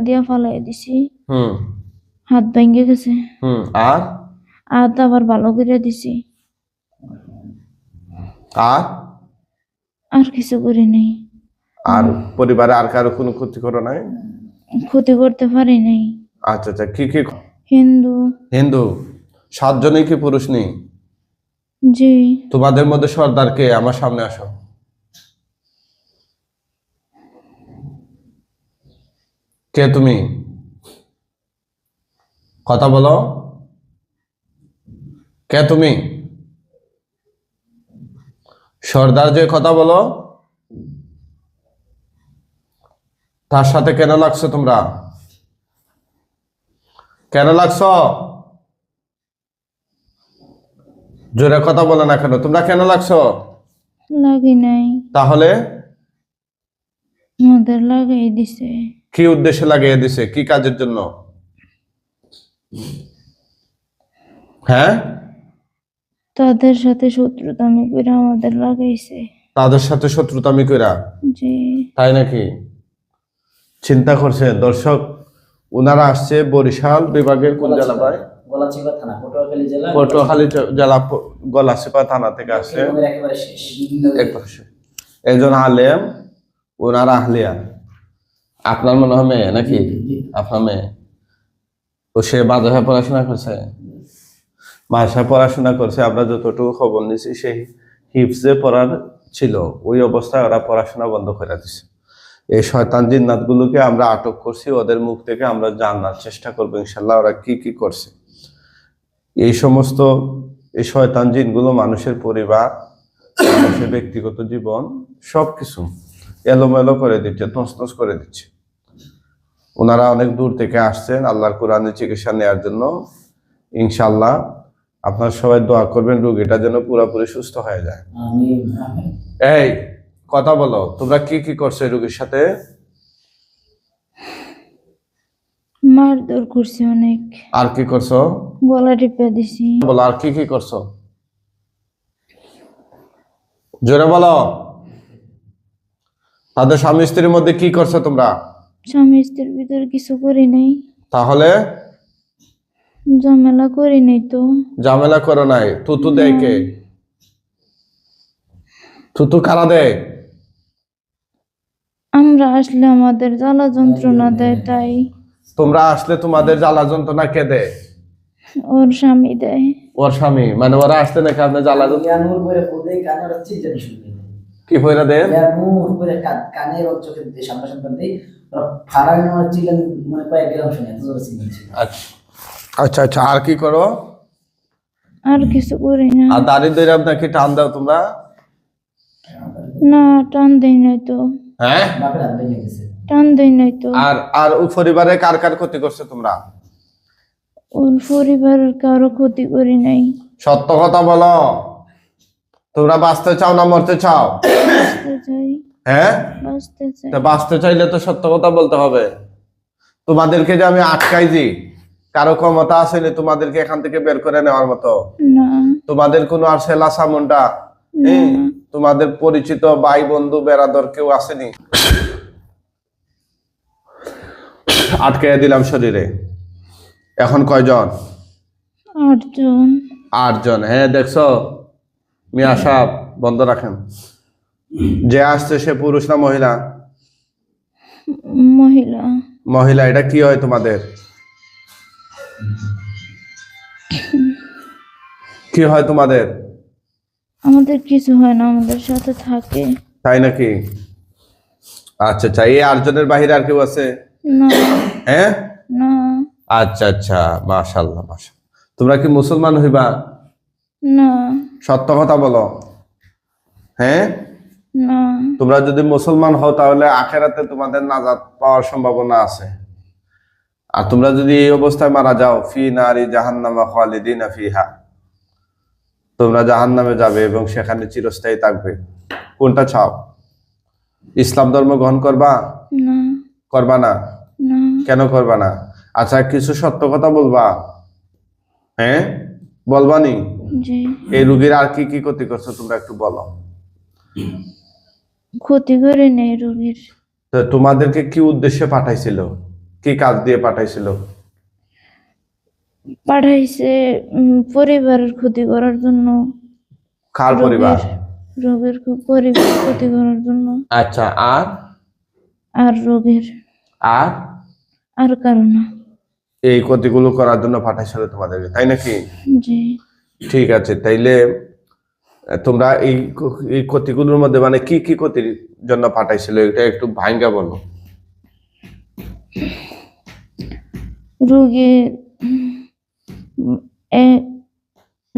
দিয়া ফালাই দিছি, হুম হাত ভেঙে গেছে, আর হাত আবার ভালো করে দিছি, আর আর কিছু করি নাই। আর পরিবারে আর কারো কোনো ক্ষতি করো নাই? ক্ষতি করতে পারি নাই। আচ্ছা আচ্ছা, কি কি? হিন্দু। হিন্দু। 7 জনই কি পুরুষ নেই? জি। তোমাদের মধ্যে সর্দার কে? আমার সামনে আসো। কে তুমি? কথা বলো। কে তুমি? সর্দার যে, কথা বলো। তার সাথে কেন লাগছো তোমরা? কেন লাগছো? জোরে কথা বলো না কেন? তোমরা কেন লাগছো? লাগি নাই। তাহলে আমাদের লাগাই দিছে। কি উদ্দেশ্যে লাগিয়ে দিছে? কি কাজের জন্য? হ্যাঁ, তাদের সাথে শত্রুতামি করে আমাদের লাগাইছে। তাদের সাথে শত্রুতামি কইরা? জি। তাই নাকি? চিন্তা করছেন দর্শক, ওনারা আসছে বরিশাল বিভাগের কোন জেলা ভাই? গলাচিপা থানা, পটুয়াখালী জেলা। পটুয়াখালী জেলা গলাচিপা থানা থেকে আসছে। একেবারে শেষ। একজন আলেম, ওনারা আহলিয়া। আপনার মনে হয় মেয়ে নাকি? আপনার মেয়ে? তো সে মাদ্রাসায় পড়াশোনা করছে? মাদ্রাসায় পড়াশোনা করছে। আমরা যতটুকু খবর নিছি সেই হিফজে পড়ার ছিল, ওই অবস্থায় ওরা পড়াশোনা বন্ধ করে দিছে। এই শয়তান জিন্নাত গুলোকে আমরা আটক করছি, ওদের মুখ থেকে আমরা জানার চেষ্টা করবো ইনশাল্লাহ ওরা কি কি করছে। এই সমস্ত এই শয়তান জিনগুলো মানুষের পরিবার, মানুষের ব্যক্তিগত জীবন সবকিছু এলোমেলো করে দিচ্ছে, তছনছ করে দিচ্ছে। ওনারা অনেক দূর থেকে আসছেন আল্লাহর কোরআনের চিকিৎসা নেওয়ার জন্য। ইনশাল্লাহ আপনারা সবাই দোয়া করবেন রোগীটা যেন পুরোপুরি সুস্থ হয়ে যায়। এই কথা বলো, তোমরা কি কি করছো এই রোগীর সাথে? মারধর করছি অনেক। আর কি করছো? গলা টিপে দিছি। বলো, আর কি কি করছো? জোরে বলো। তাদের স্বামী স্ত্রীর মধ্যে কি করছো তোমরা? স্বামী স্ত্রীর ভিতরে কিছু করি নাই। তাহলে ঝামেলা করি নাই তো। ঝামেলা করো নাই? থুতু দেয় কে? থুতু কারা দেয়? আমরা আসলে আমাদের জ্বালা যন্ত্রণা দেয়, তাই। তোমরা আসলে তোমাদের জ্বালা যন্ত্রণা কে দেয়? ওর স্বামী দেয়। ওর স্বামী? মানে ওরা আসলে নাকি আপনার জ্বালা যন্ত্রণা কি হইরা দেন? আচ্ছা আচ্ছা, আর কি করো? আর কিছু করি না। আর দাড়ি ধরে আপনাকে টান দাও তোমরা? না, টান দেই নাই তো। হ্যাঁ, টান দেই নাই তো। আর আর ওই পরিবারে কার কার ক্ষতি করছো তোমরা? ওর পরিবারের কারো ক্ষতি করি নাই। সত্য কথা বলো। তোমরা বাঁচতে চাও না মরতে চাও? বাঁচতে চাই। হ্যাঁ, বাঁচতে চাই। তা বাঁচতে চাইলে তো সত্য কথা বলতে হবে। তোমাদেরকে যে আমি আটকাইছি, কারো ক্ষমতা আসেনি তোমাদেরকে এখান থেকে বের করে নেওয়ার মতো? না। তোমাদের কোনো আর সেলা সামুন্ডা, তোমাদের পরিচিত ভাই বন্ধু বেরাদর কেউ আসেনি? আটকে দিলাম শরীরে। এখন কয়জন? 8 জন। 8 জন। হ্যাঁ, দেখছো মিয়া সাহেব, বন্ধ রাখেন। যে আসছে সে পুরুষ না মহিলা? মহিলা। মহিলা। এটা কি হয় তোমাদের? কি হয় তোমাদের? আমাদের কিছু হয় না, আমাদের সাথে থাকে। তাই নাকি? আচ্ছা আচ্ছা, এই 8 জনের বাহিরে আর কেউ আছে? না। হ্যাঁ, না। আচ্ছা আচ্ছা, মাশাআল্লাহ মাশাআল্লাহ। তোমরা কি মুসলমান হইবা? না। সত্য কথা বলো। হ্যাঁ, না। তোমরা যদি মুসলমান হও তাহলে আখেরাতে তোমাদের নাজাত পাওয়ার সম্ভাবনা আছে। আর তোমরা যদি এই অবস্থায় মারা যাও, ফি নারি জাহান্নামা খালিদিনা ফিহা, তোমরা জাহান্নামে যাবে এবং সেখানে চিরস্থায়ী থাকবে। কোনটা চাও? ইসলাম ধর্ম গ্রহণ করবা? না। করবা না? না। কেন করবা না? আচ্ছা, কিছু সত্য কথা বলবা? হ্যাঁ, বলবানি? জি। এই রোগীর আর কি কি ক্ষতি করছো তোমরা একটু বলো। ক্ষতি করে নেই রোগীর। তো তোমাদেরকে কি উদ্দেশ্যে পাঠাইছিল? কি কাজ দিয়ে পাঠাইছিল? পাঠাইছে পরিবারের ক্ষতি করার জন্য। কার পরিবার? রোগের পরিবার ক্ষতি করার জন্য। আচ্ছা, আর আর রোগের আর আর কারণে। এই ক্ষতিগুলো করার জন্য পাঠাইছিল তোমাদেরকে, তাই নাকি? জি। ঠিক আছে, তাইলে তোমরা এই ক্ষতিগুলোর মধ্যে মানে কি কি ক্ষতির জন্য পাঠাইছিল এটা একটু ভাঙ্গা বলো।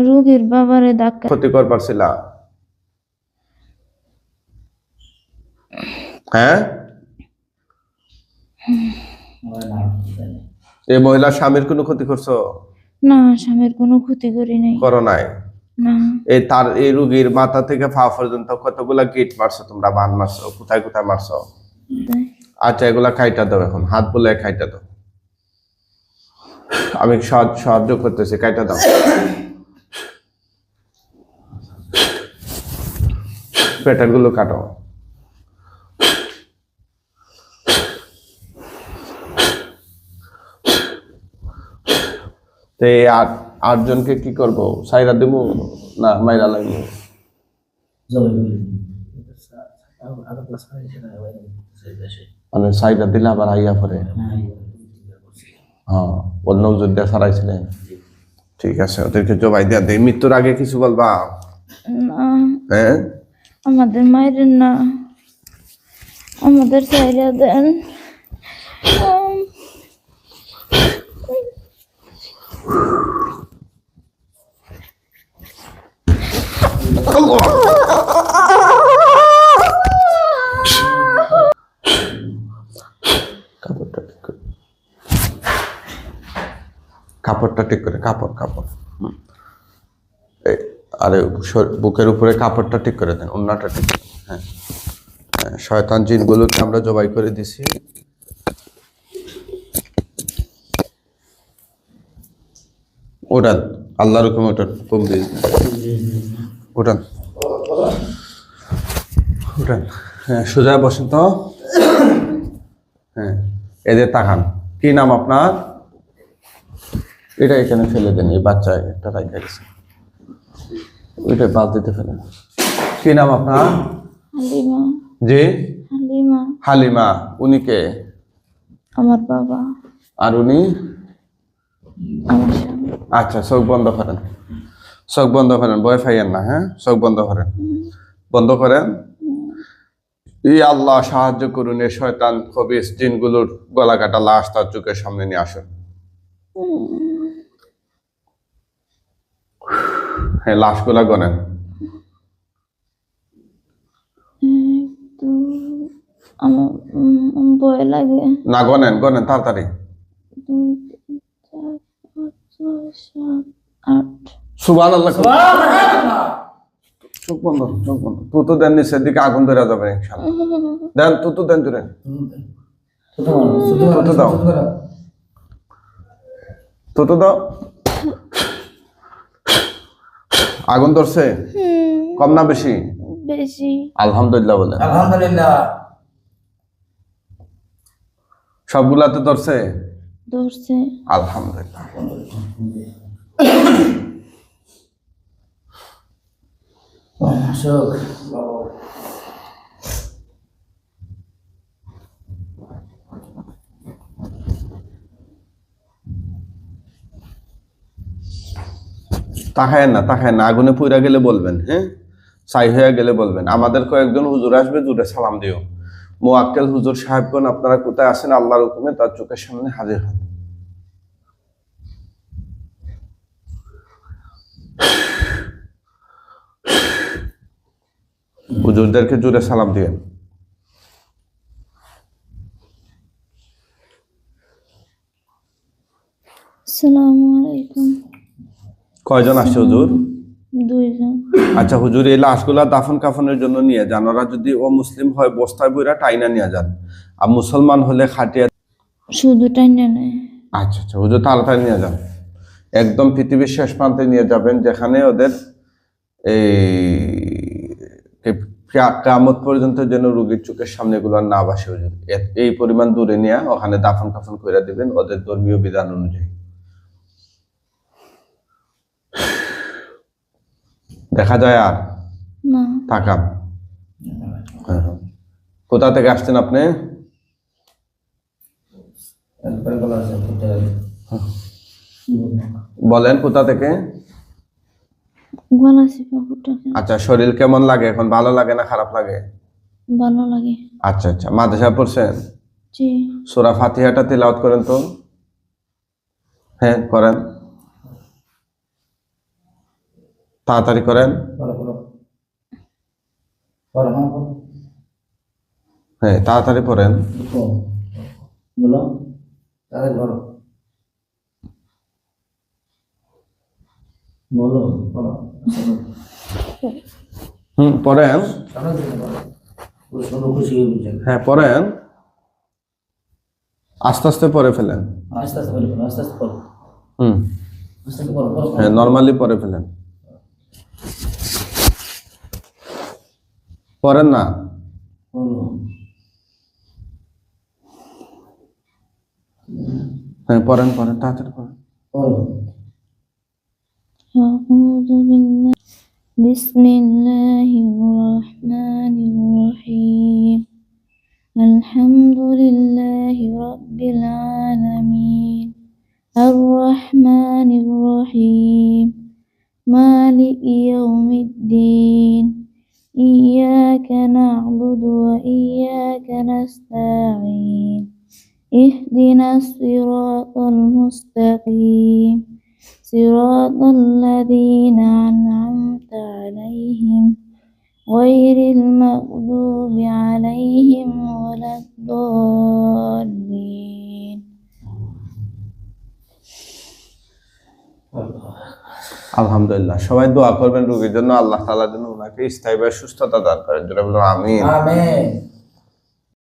রোগীর বাবারে ধাক্কা ক্ষতি করবার ছিল? হ্যাঁ, এই মহিলার স্বামীর কোনো ক্ষতি করছো? না, স্বামীর কোনো ক্ষতি করি নাই। করো নাই? না। এই রোগীর মাথা থেকে পা পর্যন্ত কতগুলা গিট মারছো তোমরা, বান মারছো, কোথায় কোথায় মারছো? আচ্ছা, এগুলা খাইটা দাও, এখন হাত বলে খাইটা দাও। আমি সাহায্য করতেছি, খাইটা দাও। পেটের গুলো কাটো। তো এই আটজনকে কি করবো? সাইরা দেবো না মাইরা লাগবো? মানে সাইরা দিলে আবার আইয়া পরে। হ্যাঁ, অন্য যুদ্ধে সারাইছিলেন। ঠিক আছে, ওদেরকে জবাই দেয়া দেয়। মৃত্যুর আগে কিছু বলবা? না, হ্যাঁ, আমাদের মায়ের না, আমাদের চাইলে দেন। কাপড়টা ঠিক করে, কাপড় আরে বুকের উপরে কাপড়টা ঠিক করে দেন, ওন্নাটা ঠিক করে। হ্যাঁ, শয়তান জিনগুলোকে আমরা জবাই করে দিছি। ওটান, আল্লাহর হুকুমে ওটান, ওটান ওটান। হ্যাঁ, সোজা বসেন তো। হ্যাঁ, এদের তাকান। কি নাম আপনার? এটা এখানে ফেলে দেন, এই বাচ্চা একটা রাইখা গেছে, ওইটা বালতিতে ফেলেন। কি নাম আপনার? হালিমা। জি, হালিমা। হালিমা। উনি কে? আমার বাবা। আর উনি? আমার স্বামী। আচ্ছা, চোখ বন্ধ করেন, চোখ বন্ধ করেন, ভয় পাইয়েন না। হ্যাঁ, চোখ বন্ধ করেন, বন্ধ করেন। ই আল্লাহ, সাহায্য করুন, এই শয়তান খবিস জিনগুলোর গলা কাটা লাশ তার চোখের সামনে নিয়ে আসুন। হ্যাঁ, লাশগুলা গনেন। আমার ভয় লাগে। না, গনেন গনেন তাড়াতাড়ি। 2, 3, 4, 5, 6, 7, 8। সুবহানাল্লাহ। চোখ বন্ধ, চোখ বন্ধ। তুতু দেন, নিচের দিকে আগুন ধরে যাবে ইনশাআল্লাহ। দেন, তুতু দেন, জুড়ে তুতু দাও, তুতু দাও। আগুন ধরছে? কম না বেশি? বেশি। আলহামদুলিল্লাহ বলে। আলহামদুলিল্লাহ। সবগুলাতে ধরছে? ধরছে। আলহামদুলিল্লাহ। তাকায়েন না, আগুনে পুইরা গেলে বলবেন। হ্যাঁ, ছাই হয়ে গেলে বলবেন। আমাদের কয়েকজন হুজুর আসবে, জুড়ে সালাম দিও। মুআক্কেল হুজুর সাহেবগণ, আপনারা কোথায় আছেন? আল্লাহর হুকুমে তার চোখের সামনে হাজির হন। হুজুরদেরকে জুড়ে সালাম দিয়েন। আসসালামু আলাইকুম। কয়জন আসছে হুজুর? 2 জন। আচ্ছা হুজুর, এই লাশগুলা দাফন কাফনের জন্য নিয়ে যান। ওরা যদি ও মুসলিম হয় বস্তায় বইরা টাইনা নিয়ে যান, আর মুসলমান হলে খাটিয়া। শুধু টাইনা নেয়। আচ্ছা আচ্ছা হুজুর, তাড়াতাড়ি নিয়ে যান। একদম পৃথিবীর শেষ প্রান্তে নিয়ে যাবেন, যেখানে ওদের এই কিয়ামত পর্যন্ত যেন রোগীর চোখের সামনে এগুলো আর না বাসে হুজুর। এই পরিমাণ দূরে নিয়ে ওখানে দাফন কাফন করে দিবেন ওদের ধর্মীয় বিধান অনুযায়ী। দেখা যায় আর না, তাকান। হ্যাঁ, হ্যাঁ। কোথা থেকে আসছেন আপনি? একবার বলা আছে বলেন কোথা থেকে? গলাচিপা ফুটা। আচ্ছা, শরীর কেমন লাগে এখন? ভালো লাগে না খারাপ লাগে? ভালো লাগে। আচ্ছা আচ্ছা, মাদ্রাসা পড়ছেন? জি। সূরা ফাতিহাটা তিলাওয়াত করেন তো। হ্যাঁ করেন, তাড়াতাড়ি করেন। বলো বলো বলো হ্যাঁ বলো। হ্যাঁ তাড়াতাড়ি পড়েন। বলো তাদের বলো বলো বলো পড়েন। সামনে দিকে বলো পুরো শুনে খুশি হয়ে বুঝছেন। হ্যাঁ পড়েন, আস্তে আস্তে পড়ে ফেলেন। আস্তে আস্তে বলো আস্তে আস্তে বলো হুম আস্তে আস্তে বলো বলো হ্যাঁ, নর্মালি পড়ে ফেলেন। পড়েন না। বলো হ্যাঁ পড়েন পড়েন, তাড়াতাড়ি পড়েন। বলো أعوذ بالله بسم الله الرحمن الرحيم الحمد لله رب العالمين الرحمن الرحيم مالك يوم الدين إياك نعبد وإياك نستعين اهدنا الصراط المستقيم صراط الذين أنعمت عليهم غير المغضوب عليهم ولا الضالين আলহামদুলিল্লাহ, সবাই দোয়া করবেন রোগীর জন্য, আল্লাহ তাআলা যেন ওনাকে স্থায়ীভাবে সুস্থতা দান করেন। যেটা বললাম আমিন। আমিন।